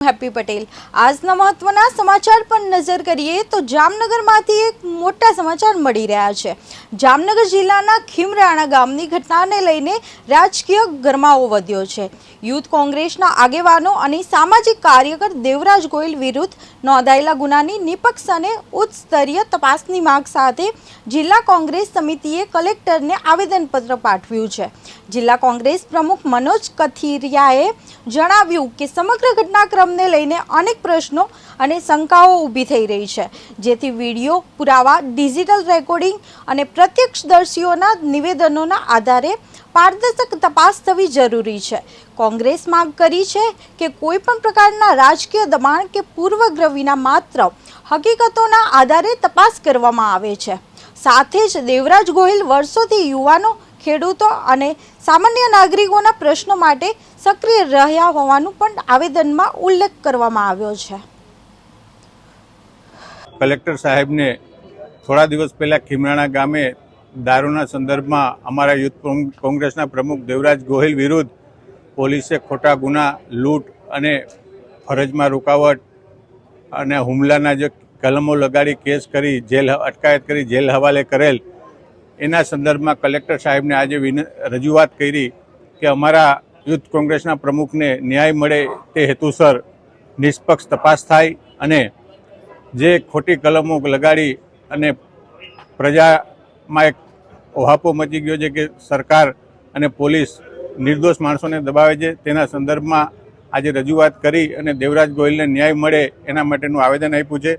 Happy Patel આજના મહત્વના સમાચાર પર નજર કરીએ તો જામનગરમાંથી એક મોટા સમાચાર મળી રહ્યા છે। જામનગર જિલ્લાના ખીમરાણા ગામની ઘટનાને લઈને રાજકીય ગરમાવો વધ્યો છે। યુથ કોંગ્રેસના આગેવાનો અને સામાજિક કાર્યકર દેવરાજ ગોહિલ વિરુદ્ધ નોંધાયેલા ગુનાની નિષ્પક્ષ અને ઉચ્ચ સ્તરીય તપાસની માંગ સાથે જિલ્લા કોંગ્રેસ સમિતિએ કલેક્ટરને આવેદનપત્ર પાઠવ્યું છે। જિલ્લા કોંગ્રેસ પ્રમુખ મનોજ કથિરિયાએ જણાવ્યું કે સમગ્ર ઘટનાક્રમને લઈને અનેક પ્રશ્નો અને શંકાઓ ઊભી થઈ રહી છે, જેથી વિડીયો પુરાવા, ડિજિટલ રેકોર્ડિંગ અને પ્રત્યક્ષદર્શીઓના નિવેદનોના આધારે પારદર્શક તપાસ થવી જરૂરી છે। કોંગ્રેસ માંગ કરી છે કે કોઈપણ પ્રકારના રાજકીય દબાણ કે પૂર્વગ્રહ વિના માત્ર હકીકતોના આધારે તપાસ કરવામાં આવે છે। સાથે જ દેવરાજ ગોહિલ વર્ષોથી યુવાનો, ખેડૂતો અને સામાન્ય નાગરિકોના પ્રશ્નો માટે સક્રિય રહ્યા હોવાનું પણ આવેદનમાં ઉલ્લેખ કરવામાં આવ્યો છે। કલેક્ટર સાહેબને થોડા દિવસ પહેલા ખીમરાણા ગામે દારૂના સંદર્ભમાં અમારા યુથ કોંગ્રેસના પ્રમુખ દેવરાજ ગોહિલ વિરુદ્ધ પોલીસે ખોટા ગુના, લૂંટ અને ફરજમાં રૂકાવટ અને હુમલાના જે કલમો લગાડી કેસ કરી અટકાયત કરી જેલ હવાલે કરેલ, એના સંદર્ભમાં કલેક્ટર સાહેબને આજે રજૂઆત કરી કે અમારા યુથ કોંગ્રેસના પ્રમુખને ન્યાય મળે તે હેતુસર નિષ્પક્ષ તપાસ થાય અને જે ખોટી કલમો લગાડી અને પ્રજામાં એક ઓહાપો મચી ગયો છે કે સરકાર અને પોલીસ નિર્દોષ માણસોને દબાવે છે, તેના સંદર્ભમાં આજે રજૂઆત કરી અને દેવરાજ ગોહિલને ન્યાય મળે એના માટેનું આવેદન આપ્યું છે।